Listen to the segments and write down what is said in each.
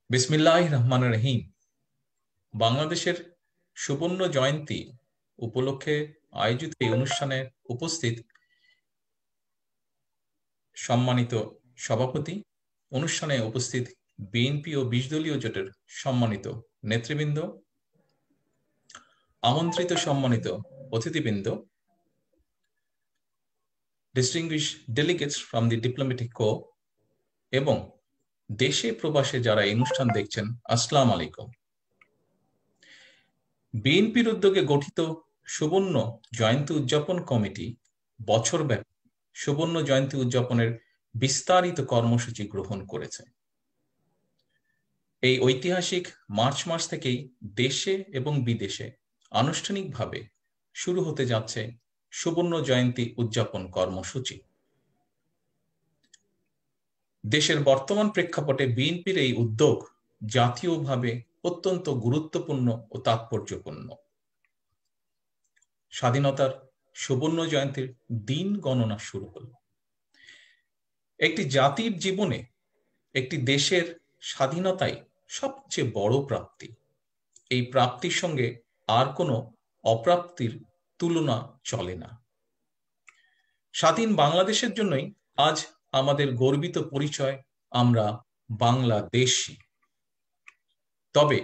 বিসমিল্লাহির রহমানির রহিম। বাংলাদেশের সুবর্ণ জয়ন্তী উপলক্ষে আয়োজিত এই অনুষ্ঠানে উপস্থিত সম্মানিত সভাপতি, অনুষ্ঠানে উপস্থিত বিএনপি ও ২০ দলীয় জোটের সম্মানিত নেতৃবৃন্দ, আমন্ত্রিত সম্মানিত অতিথিবৃন্দ, distinguished delegates from the diplomatic corps এবং দেশে প্রবাসে যারা এই অনুষ্ঠান দেখছেন, আসসালামু আলাইকুম। বিএনপির উদ্যোগে গঠিত সুবর্ণ জয়ন্তী উদযাপন কমিটি বছরব্যাপী সুবর্ণ জয়ন্তী উদযাপনের বিস্তারিত কর্মসূচি গ্রহণ করেছে। এই ঐতিহাসিক মার্চ মাস থেকেই দেশে এবং বিদেশে আনুষ্ঠানিকভাবে শুরু হতে যাচ্ছে সুবর্ণ জয়ন্তী উদযাপন কর্মসূচি। দেশের বর্তমান প্রেক্ষাপটে বিএনপির এই উদ্যোগ জাতীয়ভাবে অত্যন্ত গুরুত্বপূর্ণ ও তাৎপর্যপূর্ণ। স্বাধীনতার সুবর্ণ জয়ন্তীর দিন গণনা শুরু হল। একটি জাতির জীবনে একটি দেশের স্বাধীনতাই সবচেয়ে বড় প্রাপ্তি। এই প্রাপ্তির সঙ্গে আর কোনো অপ্রাপ্তির তুলনা চলে না। স্বাধীন বাংলাদেশের জন্যই আজ আমাদের গর্বিত পরিচয়, আমরা বাংলাদেশী। তবে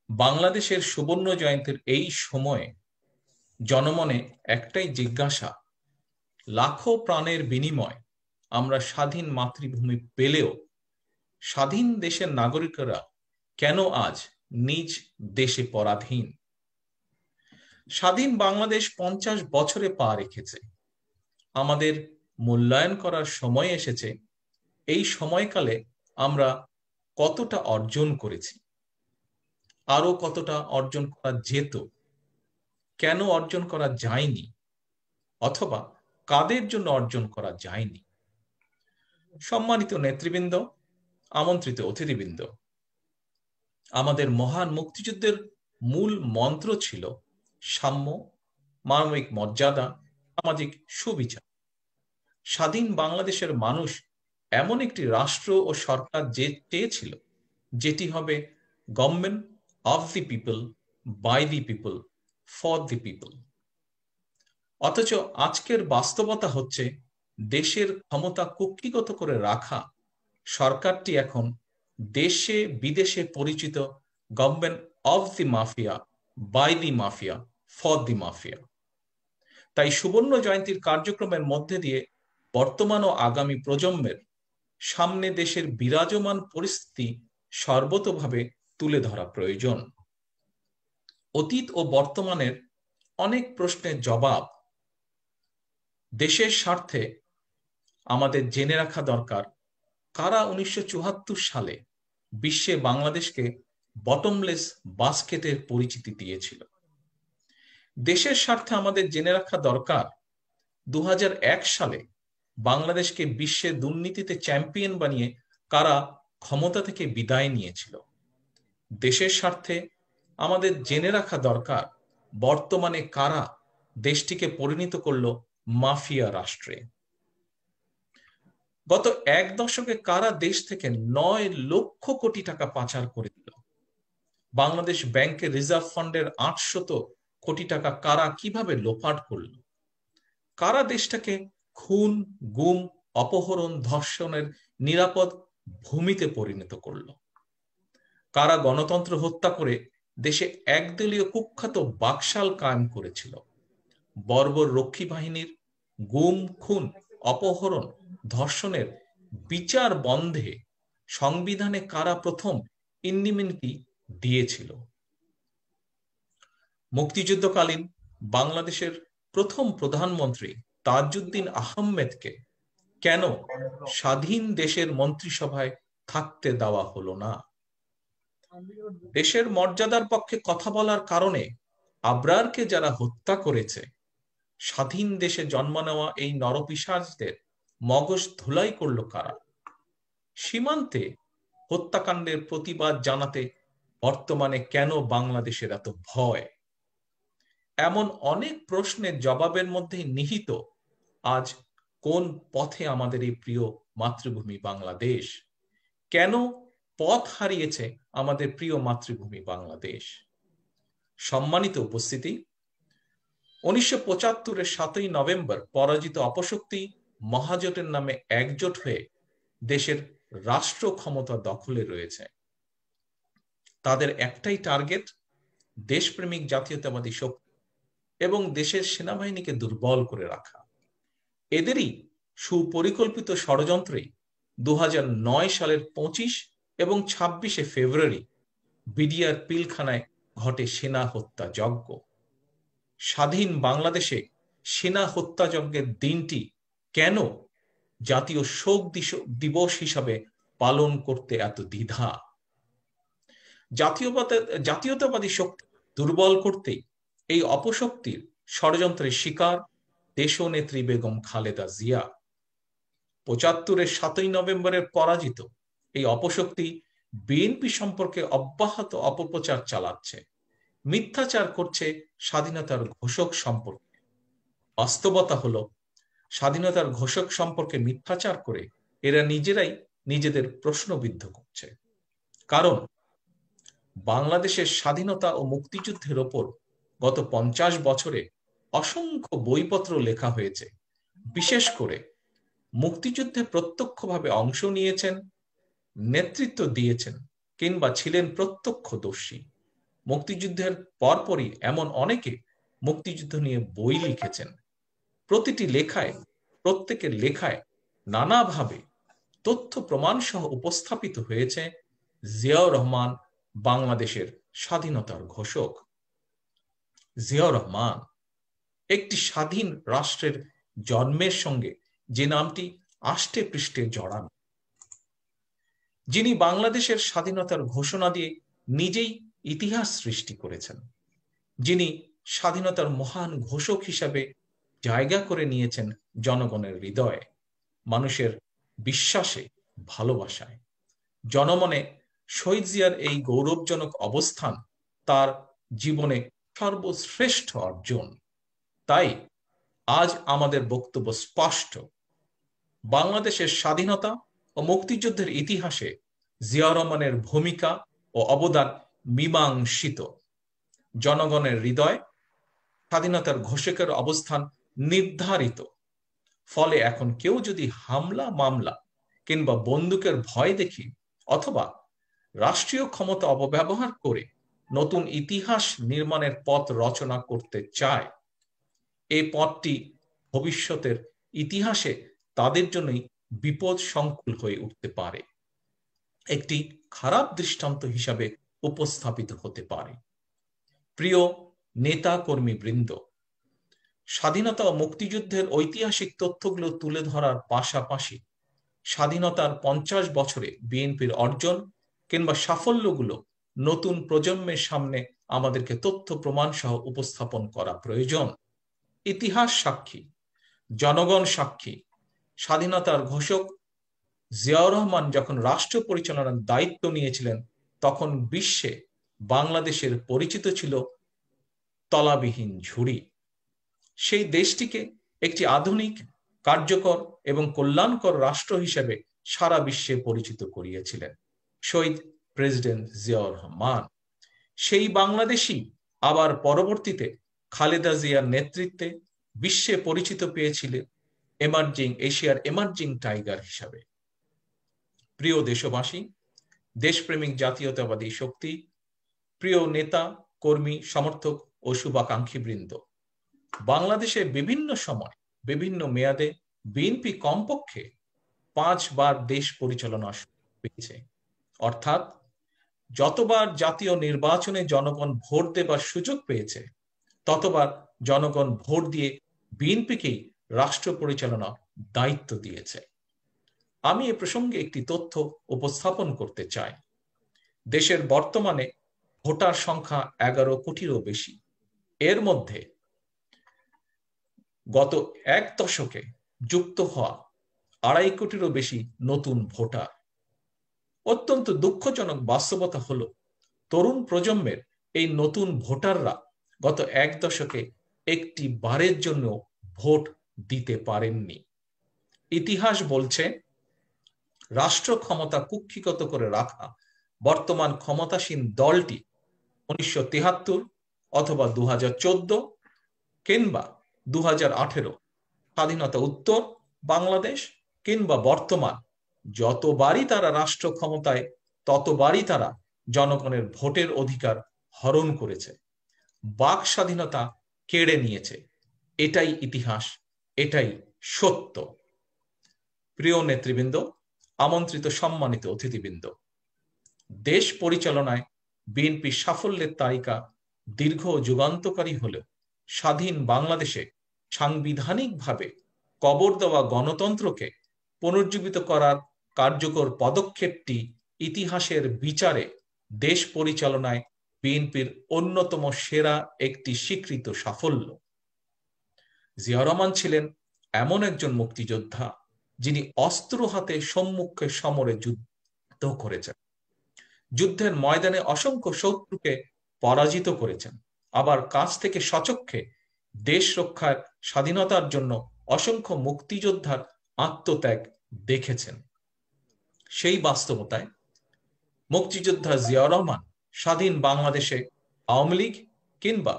বাংলাদেশের সুবর্ণ জয়ন্তীর এই সময়ে জনমনে একটাই জিজ্ঞাসা, লাখো প্রাণের বিনিময় আমরা স্বাধীন মাতৃভূমি পেলেও স্বাধীন দেশের নাগরিকরা কেন আজ নিজ দেশে পরাধীন? স্বাধীন বাংলাদেশ 50 বছরে পা রেখেছে। আমাদের মূল্যায়ন করার সময় এসেছে। এই সময়কালে আমরা কতটা অর্জন করেছি, আরো কতটা অর্জন করা যেত, কেন অর্জন করা যায়নি, অথবা কাদের জন্য অর্জন করা যায়নি। সম্মানিত নেতৃবৃন্দ, আমন্ত্রিত অতিথিবৃন্দ, আমাদের মহান মুক্তিযুদ্ধের মূল মন্ত্র ছিল সাম্য, মানবিক মর্যাদা, সামাজিক সুবিচার। স্বাধীন বাংলাদেশের মানুষ এমন একটি রাষ্ট্র ও সরকার চেয়েছিল যেটি হবে government of the people, by the people, for the people. অথচ আজকের বাস্তবতা হচ্ছে দেশের ক্ষমতা কুক্ষিগত করে রাখা সরকারটি এখন দেশে বিদেশে পরিচিত government of the mafia, by the mafia, for the mafia. তাই সুবর্ণ জয়ন্তীর কার্যক্রমের মধ্যে দিয়ে বর্তমান ও আগামী প্রজন্মের সামনে দেশের বিরাজমান পরিস্থিতি সর্বতোভাবে তুলে ধরা প্রয়োজন। অতীত ও বর্তমানের অনেক প্রশ্নের জবাব দেশের স্বার্থে আমাদের জেনে রাখা দরকার, কারা 1974 সালে বিশ্বে বাংলাদেশকে বটমলেস বাস্কেটের পরিচিতি দিয়েছিল। দেশের স্বার্থে আমাদের জেনে রাখা দরকার 2001 সালে বাংলাদেশকে বিশ্বে দুর্নীতিতে চ্যাম্পিয়ন বানিয়ে কারা ক্ষমতা থেকে বিদায় নিয়েছিল। দেশের স্বার্থে আমাদের জেনে রাখা দরকার বর্তমানে কারা দেশটিকে পরিণত করলো মাফিয়া রাষ্ট্রে। গত 1 দশকে কারা দেশ থেকে 9 লক্ষ কোটি টাকা পাচার করে দিল। বাংলাদেশ ব্যাংকের রিজার্ভ ফান্ডের 800 কোটি টাকা কারা কিভাবে লোপাট করলো। কারা দেশটাকে খুন, গুম, অপহরণ, ধর্ষণের নিরাপদ ভূমিতে পরিণত করলো। কারা গণতন্ত্র হত্যা করে দেশে একদলীয় কুখ্যাত বাকশাল কায়েম করেছিল। বর্বর রক্ষী বাহিনীর গুম, খুন, অপহরণ, ধর্ষণের বিচার বন্ধে সংবিধানে কারা প্রথম ইন্ডিমনিটি দিয়েছিল। মুক্তিযুদ্ধকালীন বাংলাদেশের প্রথম প্রধানমন্ত্রী তাজউদ্দিন আহমেদকে কেন স্বাধীন দেশের মন্ত্রিসভায় থাকতে দেওয়া হলো না? দেশের মর্যাদার পক্ষে কথা বলার কারণে আবরারকে যারা হত্যা করেছে, স্বাধীন দেশে জন্ম নেওয়া এই নরপিশাচদের মগজ ধুলাই করলো কারা? সীমান্তে হত্যাকাণ্ডের প্রতিবাদ জানাতে বর্তমানে কেন বাংলাদেশের এত ভয়? এমন অনেক প্রশ্নের জবাবের মধ্যে নিহিত আজ কোন পথে আমাদের এই প্রিয় মাতৃভূমি বাংলাদেশ। কেন পথ হারিয়েছে আমাদের প্রিয় মাতৃভূমি বাংলাদেশ। সম্মানিত উপস্থিতি, 1975-এর 7ই নভেম্বর পরাজিত অপশক্তি মহাজোটের নামে একজোট হয়ে দেশের রাষ্ট্র ক্ষমতা দখলে রয়েছে। তাদের একটাই টার্গেট, দেশপ্রেমিক জাতীয়তাবাদী শক্তি এবং দেশের সেনাবাহিনীকে দুর্বল করে রাখা। এদেরই সুপরিকল্পিত ষড়যন্ত্রেই 2009 সালের 25 এবং 26শে ফেব্রুয়ারি বিডিআর পিলখানায় ঘটে সেনা হত্যাযজ্ঞ। স্বাধীন বাংলাদেশে সেনা হত্যাযজ্ঞের দিনটি কেন জাতীয় শোক দিবস হিসাবে পালন করতে এত দ্বিধা? জাতীয়তাবাদী শক্তি দুর্বল করতেই এই অপশক্তির ষড়যন্ত্রের শিকার দেশনেত্রী বেগম খালেদা জিয়া। 75-এর 7ই নভেম্বরের পরাজিত এই অপশক্তি বিএনপি সম্পর্কে অব্যাহত অপপ্রচার চালাচ্ছে, মিথ্যাচার করছে স্বাধীনতার ঘোষক সম্পর্কে। বাস্তবতা হলো, স্বাধীনতার ঘোষক সম্পর্কে মিথ্যাচার করে এরা নিজেরাই নিজেদের প্রশ্নবিদ্ধ করছে। কারণ বাংলাদেশের স্বাধীনতা ও মুক্তিযুদ্ধের ওপর গত 50 বছরে অসংখ্য বইপত্র লেখা হয়েছে। বিশেষ করে মুক্তিযুদ্ধে প্রত্যক্ষভাবে অংশ নিয়েছেন, নেতৃত্ব দিয়েছেন কিংবা ছিলেন প্রত্যক্ষদর্শী। মুক্তিযুদ্ধের পরপরই এমন অনেকে মুক্তিযুদ্ধ নিয়ে বই লিখেছেন। প্রত্যেকের লেখায় নানাভাবে তথ্য প্রমাণ সহ উপস্থাপিত হয়েছে জিয়াউর রহমান বাংলাদেশের স্বাধীনতার ঘোষক। জিয়াউর রহমান একটি স্বাধীন রাষ্ট্রের জন্মের সঙ্গে যে নামটি আষ্টে পৃষ্ঠে জড়ানো, যিনি বাংলাদেশের স্বাধীনতার ঘোষণা দিয়ে নিজেই ইতিহাস সৃষ্টি করেছেন, যিনি স্বাধীনতার মহান ঘোষক হিসাবে জায়গা করে নিয়েছেন জনগণের হৃদয়ে, মানুষের বিশ্বাসে, ভালোবাসায়। জনমনে শহীদ জিয়ার এই গৌরবজনক অবস্থান তার জীবনে সর্বশ্রেষ্ঠ অর্জন। তাই আজ আমাদের বক্তব্য স্পষ্ট, বাংলাদেশের স্বাধীনতা ও মুক্তিযুদ্ধের ইতিহাসে জিয়াউর রহমানের ভূমিকা ও অবদান মীমাংসিত। জনগণের হৃদয় স্বাধীনতার ঘোষকের অবস্থান নির্ধারিত। ফলে এখন কেউ যদি হামলা মামলা কিংবা বন্দুকের ভয় দেখি অথবা রাষ্ট্রীয় ক্ষমতা অপব্যবহার করে নতুন ইতিহাস নির্মাণের পথ রচনা করতে চায়, এই পথটি ভবিষ্যতের ইতিহাসে তাদের জন্যই বিপদ সংকুল হয়ে উঠতে পারে, একটি খারাপ দৃষ্টান্ত হিসাবে উপস্থাপিত হতে পারে। প্রিয় নেতা কর্মী বৃন্দ, স্বাধীনতা ও মুক্তিযুদ্ধের ঐতিহাসিক তথ্যগুলো তুলে ধরার পাশাপাশি স্বাধীনতার 50 বছরে বিএনপির অর্জন কিংবা সাফল্যগুলো নতুন প্রজন্মের সামনে আমাদেরকে তথ্য প্রমাণ সহ উপস্থাপন করা প্রয়োজন। ইতিহাস সাক্ষী, জনগণ সাক্ষী, স্বাধীনতার ঘোষক জিয়াউর রহমান যখন রাষ্ট্র পরিচালনার দায়িত্ব নিয়েছিলেন তখন বিশ্বে বাংলাদেশের পরিচিত ছিল তলাবিহীন ঝুড়ি। সেই দেশটিকে একটি আধুনিক, কার্যকর এবং কল্যাণকর রাষ্ট্র হিসেবে সারা বিশ্বে পরিচিত করিয়েছিলেন শহীদ প্রেসিডেন্ট জিয়াউর রহমান। সেই বাংলাদেশই আবার পরবর্তীতে খালেদা জিয়ার নেতৃত্বে বিশ্বে পরিচিত পেয়েছিলেন এশিয়ার এমার্জিং টাইগার হিসাবে। প্রিয় দেশবাসী, দেশপ্রেমিক জাতীয়তাবাদী শক্তি, প্রিয় নেতা কর্মী, সমর্থক ও শুভাকাঙ্ক্ষী বৃন্দ, বাংলাদেশে বিভিন্ন সময় বিভিন্ন মেয়াদে বিএনপি কমপক্ষে 5 বার দেশ পরিচালনা পেয়েছে। অর্থাৎ যতবার জাতীয় নির্বাচনে জনগণ ভোট দেবার সুযোগ পেয়েছে ততবার জনগণ ভোট দিয়ে বিএনপিকেই রাষ্ট্র পরিচালনার দায়িত্ব দিয়েছে। আমি এ প্রসঙ্গে একটি তথ্য উপস্থাপন করতে চাই। দেশের বর্তমানে ভোটার সংখ্যা 11 কোটিরও বেশি। এর মধ্যে গত 1 দশকে যুক্ত হওয়া 2.5 কোটিরও বেশি নতুন ভোটার। অত্যন্ত দুঃখজনক বাস্তবতা হলো, তরুণ প্রজন্মের এই নতুন ভোটাররা গত 1 দশকে একটি বারের জন্য ভোট দিতে পারেননি। ইতিহাস বলছে, রাষ্ট্র ক্ষমতা কুক্ষিগত করে রাখা বর্তমান ক্ষমতাসীন দলটি 1973 অথবা 2014 কিংবা 2018 স্বাধীনতা উত্তর বাংলাদেশ কিংবা বর্তমান, যতবারই তারা রাষ্ট্র ক্ষমতায় ততবারই তারা জনগণের ভোটের অধিকার হরণ করেছে, বাক স্বাধীনতা কেড়ে নিয়েছে। এটাই ইতিহাস, এটাই সত্য। প্রিয় নেতৃবৃন্দ, আমন্ত্রিত সম্মানিত অতিথিবৃন্দ, দেশ পরিচালনায় বিএনপির সাফল্যের তালিকা দীর্ঘ ও যুগান্তকারী হলেও স্বাধীন বাংলাদেশে সাংবিধানিকভাবে কবর দেওয়া গণতন্ত্রকে পুনর্জীবিত করার কার্যকর পদক্ষেপটি ইতিহাসের বিচারে দেশ পরিচালনায় বিএনপির অন্যতম সেরা একটি স্বীকৃত সাফল্য। জিয়া রহমান ছিলেন এমন একজন মুক্তিযোদ্ধা যিনি অস্ত্র হাতে সম্মুখে সমরে যুদ্ধ করেছেন, যুদ্ধের ময়দানে অসংখ্য শত্রুকে পরাজিত করেছেন, আবার কাছ থেকে সচক্ষে দেশ রক্ষার স্বাধীনতার জন্য অসংখ্য মুক্তিযোদ্ধার আত্মত্যাগ দেখেছেন। সেই বাস্তবতায় মুক্তিযোদ্ধা জিয়া রহমান স্বাধীন বাংলাদেশে আওয়ামী লীগ কিংবা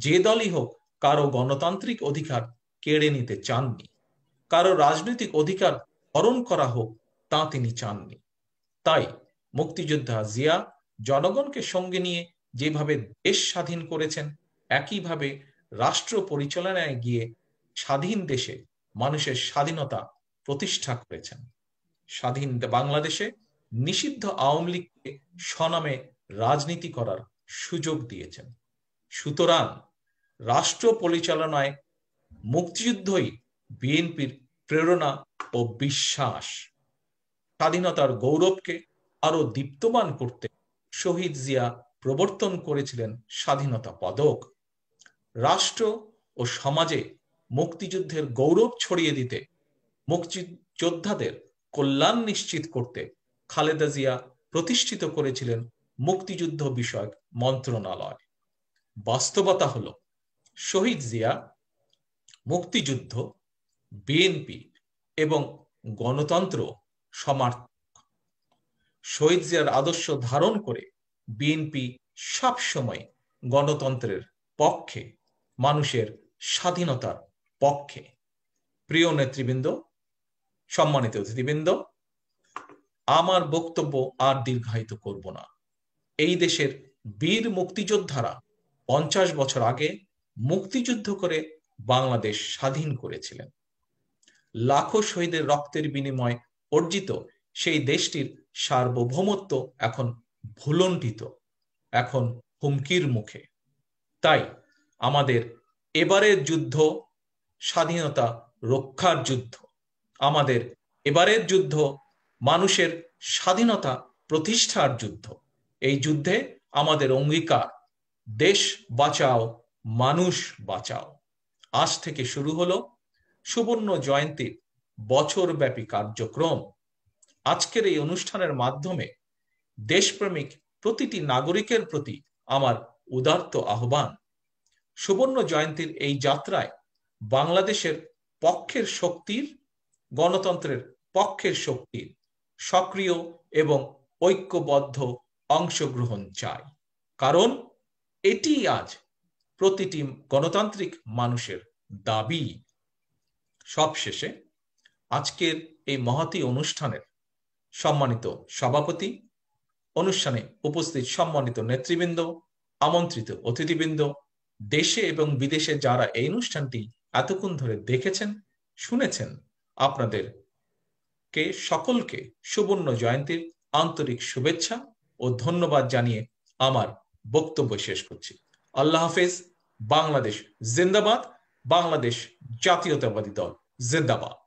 যে দলই হোক কারো গণতান্ত্রিক অধিকার কেড়ে নিতে চাননি, কারো রাজনৈতিক অধিকার হরণ করা হোক তা তিনি চাননি। তাই মুক্তিযোদ্ধা জিয়া জনগণকে সঙ্গে নিয়ে যেভাবে দেশ স্বাধীন করেছেন, একইভাবে রাষ্ট্র পরিচালনায় গিয়ে স্বাধীন দেশে মানুষের স্বাধীনতা প্রতিষ্ঠা করেছেন। স্বাধীন বাংলাদেশে নিষিদ্ধ আওয়ামী লীগকে স্বনামে রাজনীতি করার সুযোগ দিয়েছেন। সুতরাং রাষ্ট্র পরিচালনায় মুক্তিযুদ্ধই বিএনপির প্রেরণা ও বিশ্বাস। স্বাধীনতার গৌরবকে আরো দীপ্তমান করতে শহীদ জিয়া প্রবর্তন করেছিলেন স্বাধীনতা পদক। রাষ্ট্র ও সমাজে মুক্তিযুদ্ধের গৌরব ছড়িয়ে দিতে, মুক্তিযোদ্ধাদের কল্যাণ নিশ্চিত করতে খালেদা জিয়া প্রতিষ্ঠিত করেছিলেন মুক্তিযুদ্ধ বিষয়ক মন্ত্রণালয়। বাস্তবতা হলো শহীদ জিয়া মুক্তিযুদ্ধ, বিএনপি এবং গণতন্ত্র সমর্থক। শহীদ জিয়ার আদর্শ ধারণ করে বিএনপি সবসময় গণতন্ত্রের পক্ষে, মানুষের স্বাধীনতার পক্ষে। প্রিয় নেতৃবৃন্দ, সম্মানিত অতিথিবৃন্দ, আমার বক্তব্য আর দীর্ঘায়িত করব না। এই দেশের বীর মুক্তিযোদ্ধারা 50 বছর আগে মুক্তিযুদ্ধ করে বাংলাদেশ স্বাধীন করেছিলেন। লাখো শহীদের রক্তের বিনিময়ে অর্জিত সেই দেশটির সার্বভৌমত্ব এখন ভুলণ্ঠিত, এখন হুমকির মুখে। তাই আমাদের এবারের যুদ্ধ স্বাধীনতা রক্ষার যুদ্ধ, আমাদের এবারের যুদ্ধ মানুষের স্বাধীনতা প্রতিষ্ঠার যুদ্ধ। এই যুদ্ধে আমাদের অঙ্গীকার, দেশ বাঁচাও, মানুষ বাঁচাও। আজ থেকে শুরু হলো সুবর্ণ জয়ন্তীর বছরব্যাপী কার্যক্রম। আজকের এই অনুষ্ঠানের মাধ্যমে দেশপ্রেমিক প্রতিটি নাগরিকের প্রতি আমার উদাত্ত আহ্বান, সুবর্ণ জয়ন্তীর এই যাত্রায় বাংলাদেশের পক্ষের শক্তির, গণতন্ত্রের পক্ষের শক্তির সক্রিয় এবং ঐক্যবদ্ধ অংশগ্রহণ চাই। কারণ এটি আজ প্রতিটি গণতান্ত্রিক মানুষের দাবি। সবশেষে আজকের এই মহতী অনুষ্ঠানের সম্মানিত সভাপতি, অনুষ্ঠানে উপস্থিত সম্মানিত নেতৃবৃন্দ, আমন্ত্রিত অতিথিবৃন্দ, দেশে এবং বিদেশে যারা এই অনুষ্ঠানটি এতক্ষণ ধরে দেখেছেন, শুনেছেন, আপনাদেরকে সকলকে সুবর্ণ জয়ন্তীর আন্তরিক শুভেচ্ছা ও ধন্যবাদ জানিয়ে আমার বক্তব্য শেষ করছি। আল্লাহ হাফেজ। বাংলাদেশ জিন্দাবাদ। বাংলাদেশ জাতীয়তাবাদী দল জিন্দাবাদ।